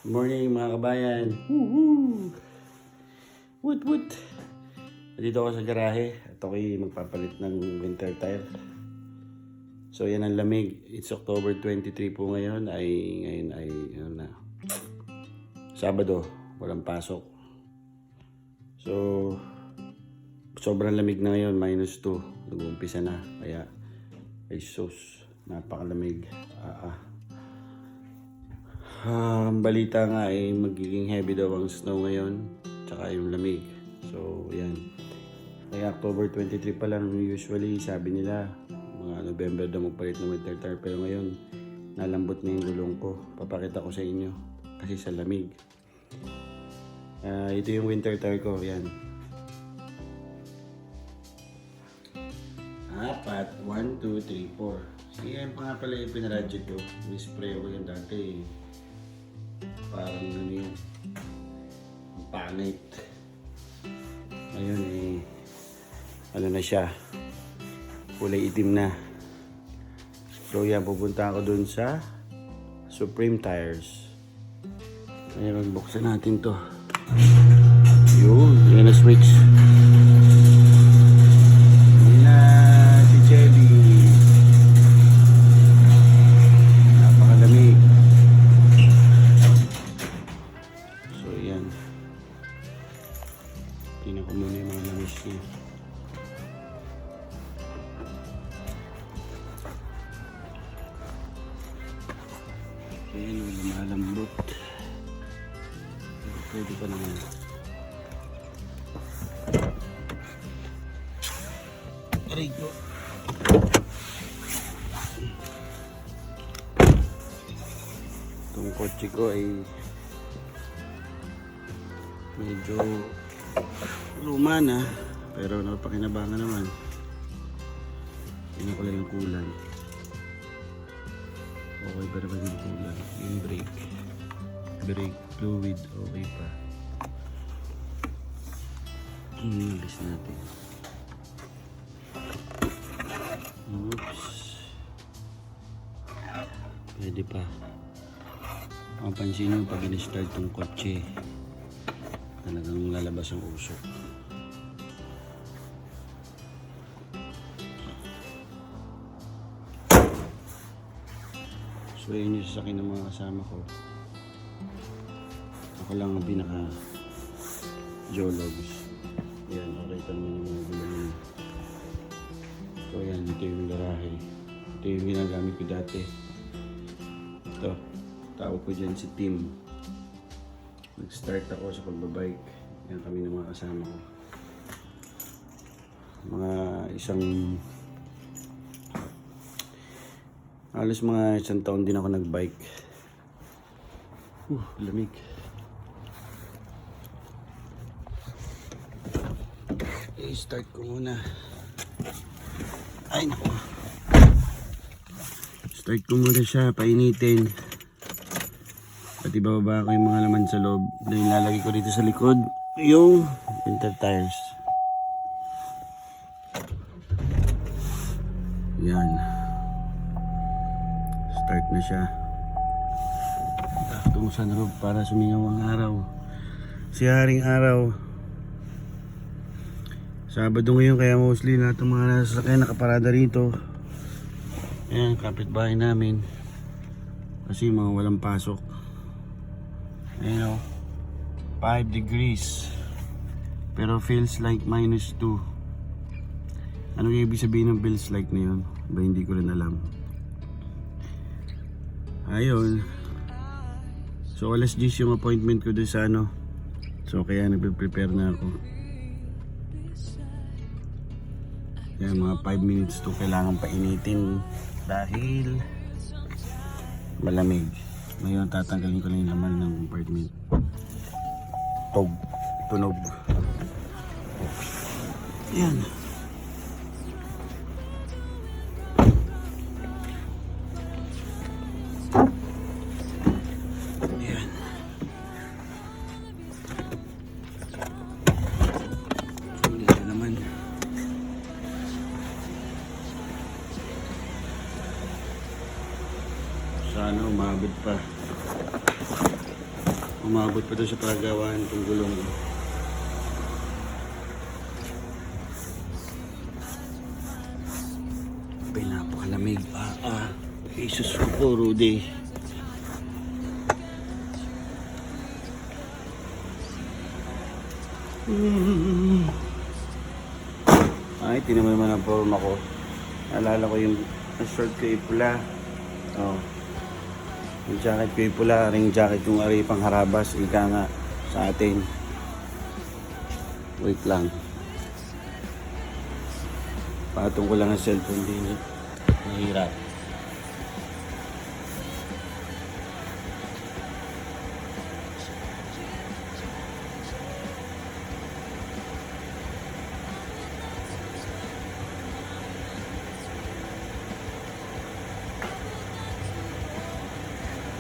Good morning mga kabayan. Woohoo! Woot woot! Dito ako sa garahe at ako'y magpapalit ng winter tire. So yan ang lamig. It's October 23 po ngayon. Ngayon ay ano na, Sabado. Walang pasok. So sobrang lamig na ngayon. -2. Nag-uumpisa na. Kaya ay sus. Napakalamig. Ang balita nga ay magiging heavy daw ang snow ngayon, tsaka yung lamig. So, yan. Kaya October 23 pa lang usually, sabi nila, mga November daw magpalit ng winter tire. Pero ngayon, nalambot na yung gulong ko. Papakita ko sa inyo, kasi sa lamig. Ito yung winter tire ko, yan. 4, 1, 2, 3, 4. So, yan pa nga pala yung pinaradyo ko. May spray ko yan dati. Parang ano yun, pangit. Ngayon ano na siya, kulay itim na. So yan, pupunta ako dun sa Supreme Tires. Ngayon, magbuksan natin to. Yun, yan na switch. Yan na si Chevy. Napakalamig. Tingnan ko muna yung mga langis niya. Ayan, lumalambot. Pwede pa naman. Aray ko. Itong kotse ko ay medyo luma na, pero napakinabangan naman. Tingnan ko lang yung kulay. Okay pa naman yung kulay. Yung brake fluid, okay pa. Ilis natin. Oops. Pwede pa. Mapansin nyo pag in-start yung kotse, talagang lalabas ang usok. So yun yung sasakyan ng mga kasama ko. Ako lang ang pinaka geologs. Yan, okay ito naman yung mga gulong. So yan, ito yung garahe. Ito yung ginagamit ko dati. Ito, tao ko dyan si Tim. Nag-start ako sa pagbabike. Yan kami ng mga kasama ko. Halos mga isang taon din ako nagbike. Lamig. I-start ko muna. Ay naku. Start ko muna siya, painitin. At ibababa ko yung mga laman sa loob na ilalagay ko dito sa likod, yung winter tires. Yan. Start na siya. Itong sunroof para sumingaw ang araw. Si haring araw. Sabado ngayon, kaya mostly lahat ng mga nasasakyan nakaparada rito. Ayan, kapitbahay namin. Kasi mga walang pasok. Ayan o, 5 degrees. Pero feels like -2. Ano yung ibig sabihin ng feels like na yun? Ba, hindi ko rin alam. Ayun. So alas 10 yung appointment ko doon sa ano. So kaya nagpe-prepare na ako. Yan, mga 5 minutes to kailangan painitin dahil malamig. Ngayon tatanggalin ko lang yung laman ng compartment. Tunog. Yan. Yan. Sulit na naman. Sana umabot pa. Umabot pa doon sa pagawaan itong gulong. Ay, napakalamig. Jesus ko po, Rudy. Ay, tinaman naman ang forma ko. Naalala ko yung short ko yung pula. Oh. Yung jacket ko yung pula, ring jacket yung ari pang harabas, ika nga sa atin. Wait lang. Patong ko lang ang cellphone din. Mahirap.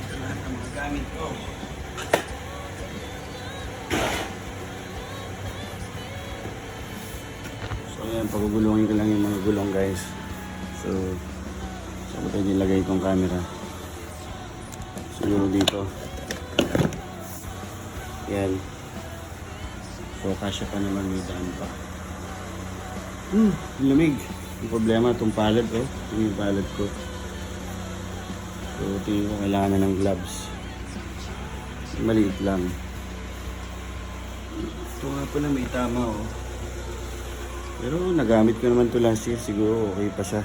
Ito lahat ng mga gamit ko. So ayan, pagugulungin ko lang yung mga gulong guys. So, saan ko nilagay itong camera? Siguro dito. Yan. So, kasya pa naman, may daan pa. Lamig. Yung problema, itong palad, oh. Yung palad ko. So, tingin ko kailangan na ng gloves. Maliit lang. Ito nga pala, may tama, oh. Pero nagamit ko naman ito last year, siguro okay pa siya.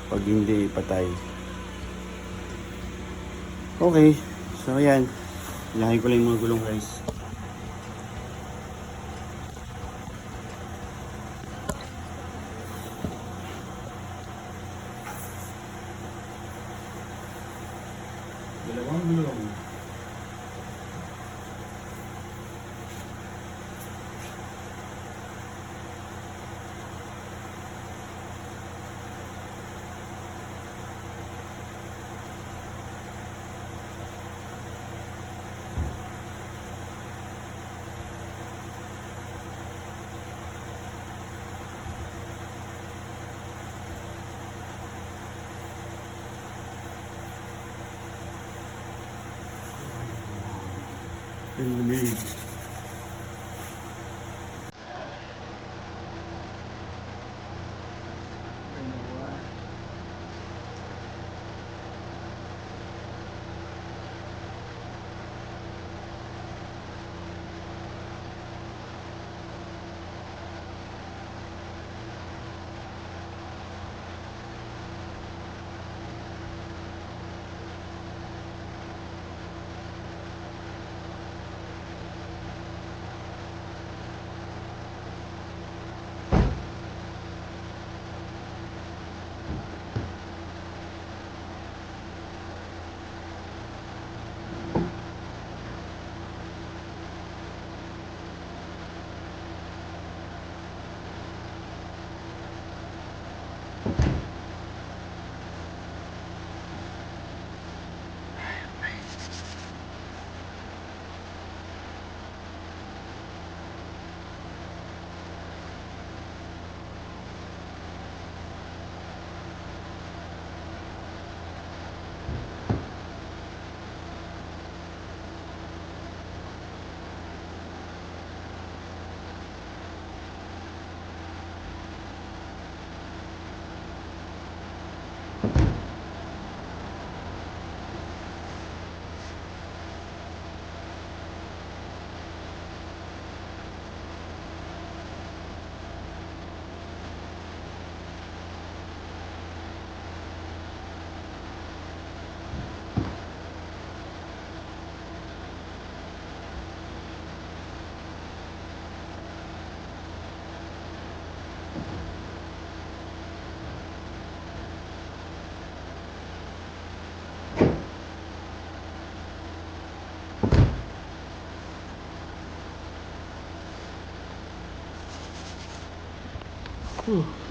Pag hindi, patay. Okay, so ayan. Ilahin ko lang yung mga gulong guys. Dalawang gulong. Ang lamig.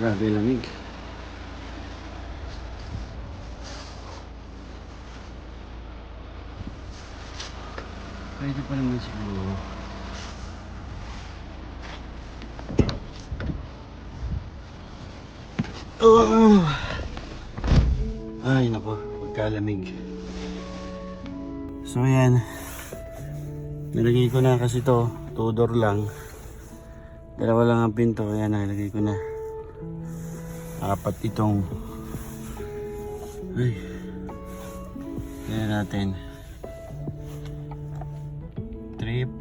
Grabe lamig. Pwede pa naman siguro. Ay nako, pagkalamig. So yan, Nilagay ko na kasi to, 2 door lang. Dalawa lang ang pinto, ayan, nilagay ko na. 4 itong. Ay. Tingnan natin. Trip.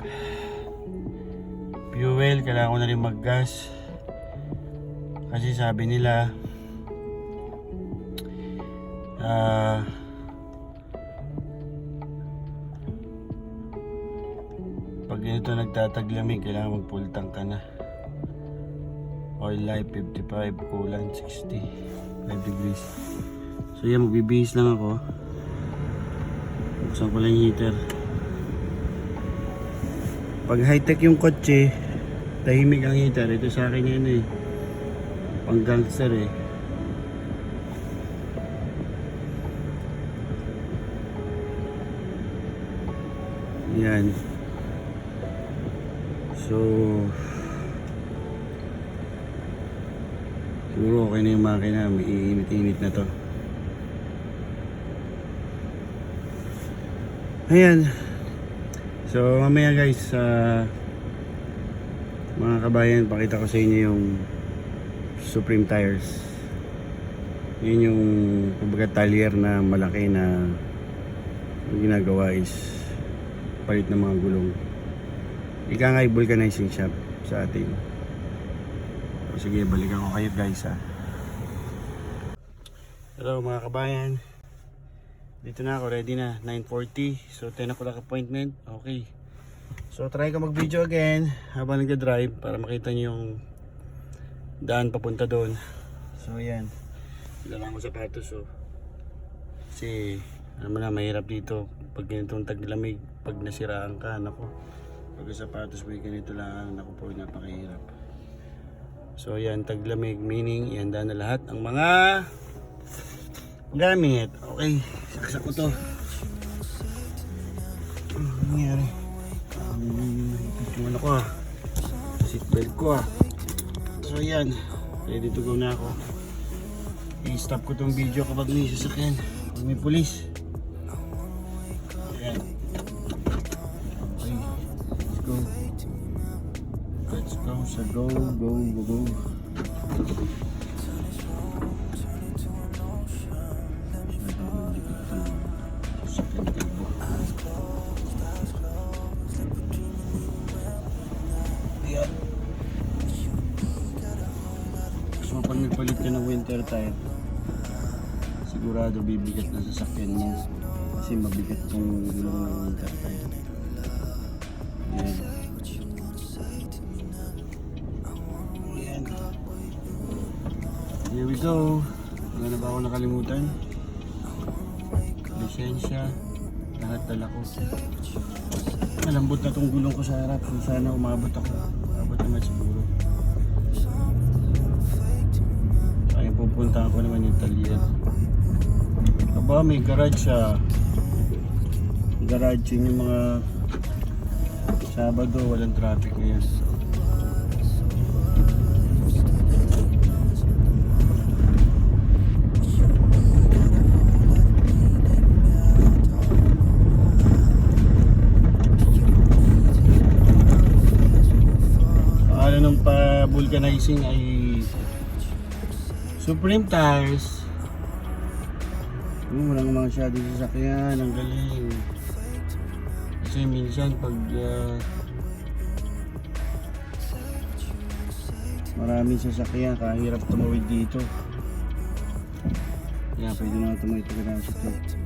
Fuel, kailangan ko na rin mag-gas. Kasi sabi nila pag ganito nagtataglamig, kailangan mag-full tank ka na. Oil life 55, coolant 60, 5 degrees. So yan, magbibihis lang ako. Buksan ko lang yung heater. Pag high-tech yung kotse, tahimik ang heater. Ito sa akin yun eh, pang gangster eh. Yan. So siguro okay na yung makina, may init-init na to. Ayan. So mamaya guys, mga kabayan, pakita ko sa inyo yung Supreme Tires. Yun yung kumbaga talyer na malaki na yung ginagawa is palit ng mga gulong. Ika nga vulcanizing shop sa atin. O sige, balikan ko kayo guys ha. Hello mga kabayan, dito na ako, ready na, 9:40. So 10 o'clock appointment. Okay, so try ko mag video again habang nagda-drive para makita nyo yung daan papunta doon. So yan, dala ko sapatos oh. Kasi alam mo na, mahirap dito pag ganitong taglamig. Pag nasiraan ka, nako, pag sapatos may ganito lang, nako po, napakahirap. So yan, taglamig, meaning ihanda na lahat ang mga gamit. Okay, saksak ko to. Ano nangyari? Yung ano ko seatbelt ko So yan, ready to go na ako. I-stop ko tong video kapag may sasakyan, kapag may pulis. Ayan. Okay, let's go. Let's go sa go. Ayan. So pag nagpalit ka ng winter tire, sigurado bibigat na sasakyan niya. Kasi mabigat yung gulong ng winter tire. Ayan. Ayan. Here we go. Wala na ba ako nakalimutan? Lisensya. Lahat dala ko. Malambot na tong gulong ko sa harap. Kung sana umabot ako. Umabot naman siguro. Kaya pupuntahan ko naman yung talyer. Aba, may garage siya. Garage, yun yung mga Sabado, walang traffic ngayon. Ano nung pa-vulcanizing ay Supreme Tires. Walang masyadong sasakyan, ang galing. Kasi minsan pag maraming sasakyan, kahirap tumawid dito. Kaya pwede na tumawid ka na sa ito.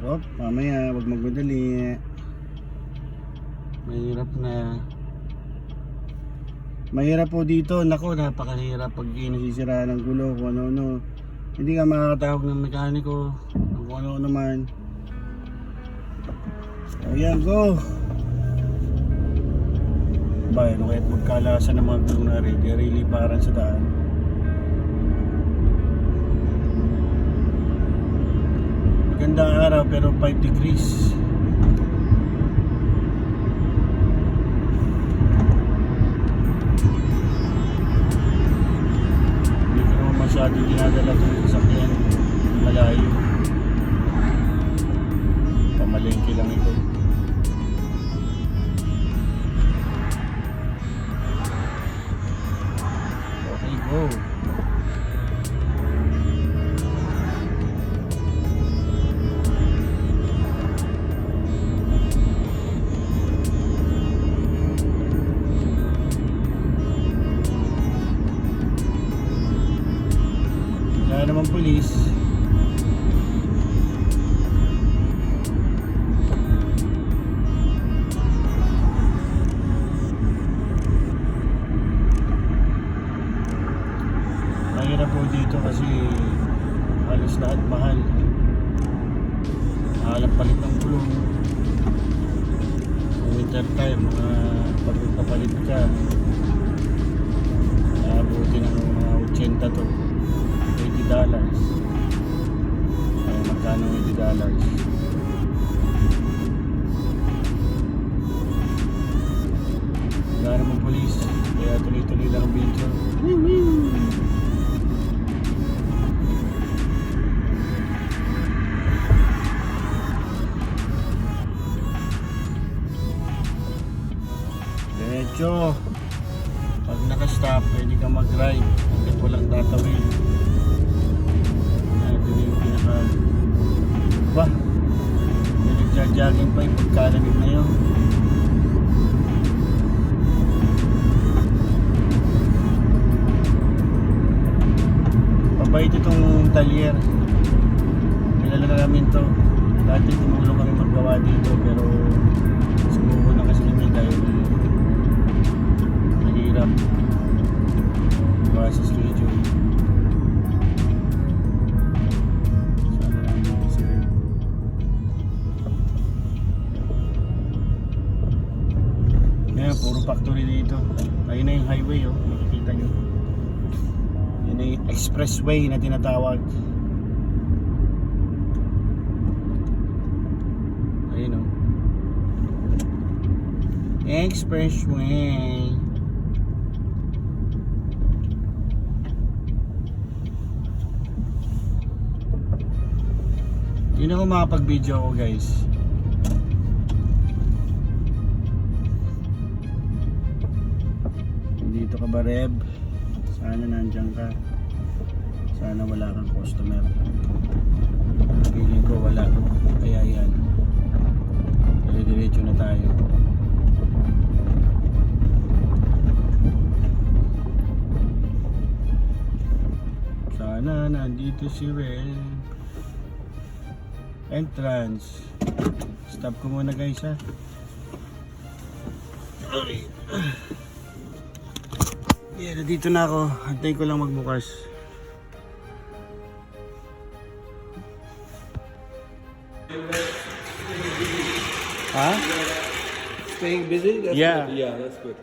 Hop, mamaya, wag magmadali. Mahirap na. Mahirap po dito, nako, napakahirap pag nasisira ng gulo, kung ano-ano. Hindi ka makakatawag ng mekaniko, kung ano naman. So yan, go! Ba, ano kaya't magkalasan ng mga gulong na rin, really parang sa daan. Maganda ang araw pero 5 degrees. Masyadong ginadala itong sasakyan malayo. mahal. Alam palit ng gulong. Winter time, mga pag nagpapalit ka, abuti ng mga 80 to. $80. Ay, magkano $80? Wala namang polis, kaya tuloy-tuloy lang ang video. Diretso. Pag naka-stop, pwede kang mag-ride hanggang walang tatawid. Ito na yung pinaka... Ba? Nagja-jogging pa yung pagkalamig na yun. Mabait itong talyer. Kilala na namin to. Dati tumulong kami maggawa dito pero sumuko na kasi kami dahil mahirap gawa sa schedule. Sana lang dito sila. Ngayon, puro factory dito. Ayun na yung highway, oh. Makikita nyo. Yun na yung expressway na tinatawag. Ayun, oh. Expressway. Hindi na ako makapag-video ako, guys. Dito ka ba, Reb? Sana nandiyan ka. Sana wala kang customer. Feeling ko wala. Kaya yan. Dire-diretso na tayo. Sana nandito si Reb. Entrance. Stop ko muna, guys, ha. Okay. Yeah, dito na ako. Antayin ko lang magbukas. Huh? Staying busy? That's Yeah. good. Yeah, that's good.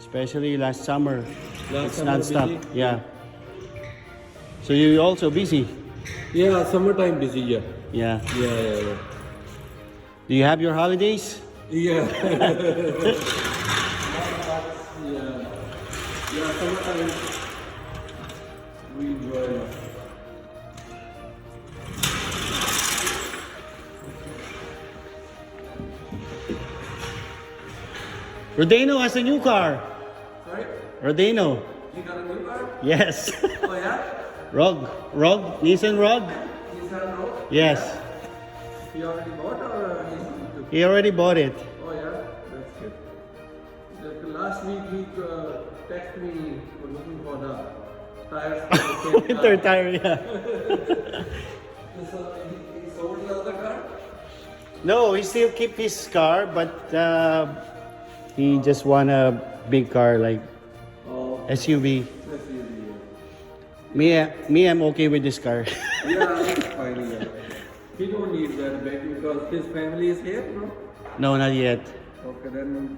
Especially last summer. Last It's summer non-stop. busy? Yeah. So you also busy? Yeah, summertime busy, yeah. Yeah. Yeah. Do you have your holidays? Yeah. Yeah, summertime we enjoy. Rodeno has a new car. Sorry? Rodeno. You got a new car? Yes. Oh yeah? Rog. Nissan Rog? Nissan Rogue? Yes. You already bought or Nissan? He already bought it. Oh yeah, that's good. The last week he texted me for looking for the tires for the same car. Winter tire, yeah. So he sold the other car? No, he still keep his car, but he just want a big car like Oh, SUV. that's easy. Me, I'm okay with this car. Yeah, that's fine. Yeah. He don't need that bag because his family is here, no? No, not yet. Okay, then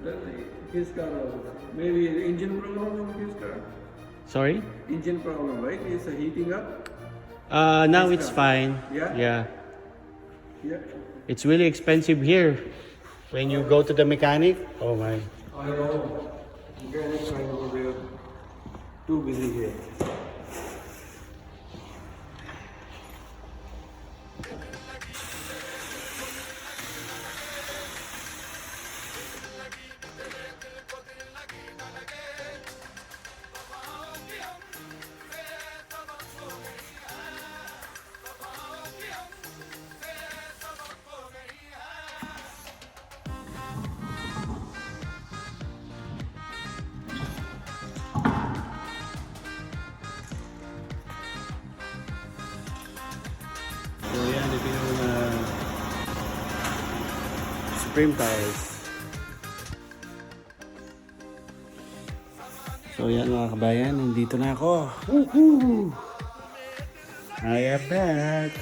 his car also. Maybe the engine problem of his car. Sorry? Engine problem, right? Is heating up? Now His it's car. fine. Yeah? Yeah. Yeah. It's really expensive here. When you go to the mechanic, oh my. I know. Mechanics are over there. Too busy here. So yan, ito yung spring tires. So yan mga kabayan, nandito na ako. Woohoo! I am back.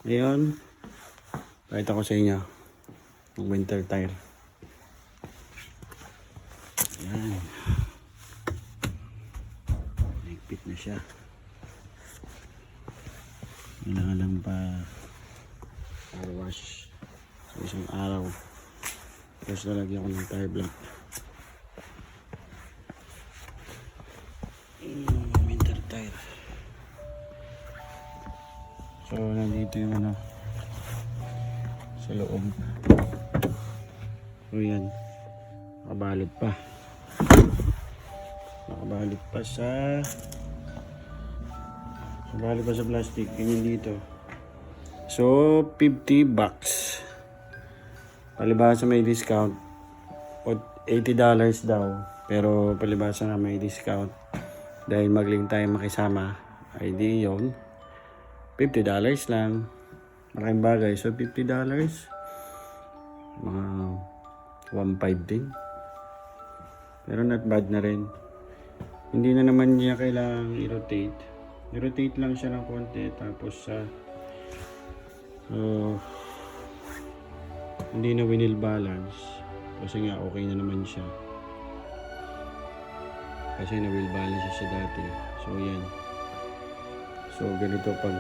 Ngayon, pakita ko sa inyo yung winter tire. Ayan. Higpit na siya. Kailangan lang pa car wash sa isang araw. Tapos lalagyan ko ng tire block. Winter tire. So, nandito yung ano sa loob. So, yan. Nakabalot pa. Nakabalot pa sa plastic. Ganyan dito. So, 50 bucks. Palibasa may discount. $80 daw. Pero palibasa na may discount. Dahil mag-link tayo makisama. ID yun. $50 lang. Malaking bagay. So, $50. Mga 1.5 din. Pero not bad na rin. Hindi na naman niya kailangang i-rotate. I-rotate lang siya ng konti. Tapos hindi na wheel balance. Kasi nga okay na naman siya. Kasi na wheel balance siya dati. So, yan. So, ganito pag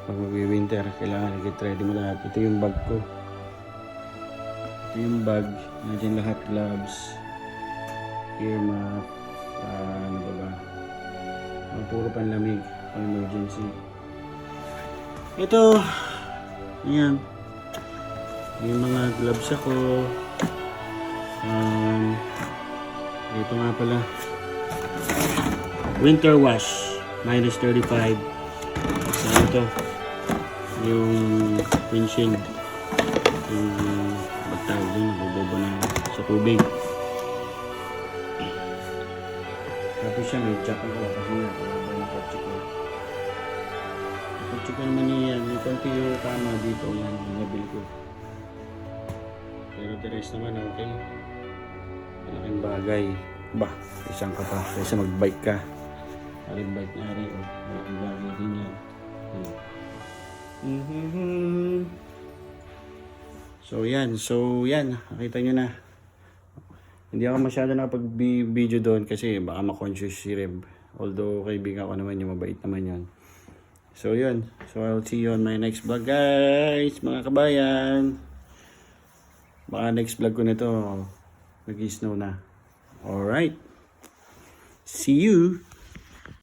mag-winter, kailangan i-get ready mo lahat. Ito yung bag ko. Ito yung bag. Nandiyan lahat, gloves, earmuff, ano ba? Puro panlamig, pang emergency. Ito, ayan. Yung mga gloves ako. Ito nga pala. Winter wash. Minus 35. So, ito. Yung windshield. Yung bagtawag din. Nabubobo na sa tubig. Tapos siya may jack ako. Kasi nga, wala na kotse ko. Yung kotse ko naman yan. May konti yung tama dito. Yan, yung nabili ko. Pero the rest naman, okay. Malaking bagay. Ba, isang ka pa. Kaysa mag-bike ka. Aling bike na rin. Malaking bagay din yan. So yan. Nakita nyo na. Hindi ako masyado nakapag-video doon kasi baka ma-conscious si Reb. Although kaibigan ko naman yung mabait naman yun. So yun. So I'll see you on my next vlog guys. Mga kabayan. Baka next vlog ko nito mag-snow na. Alright. See you.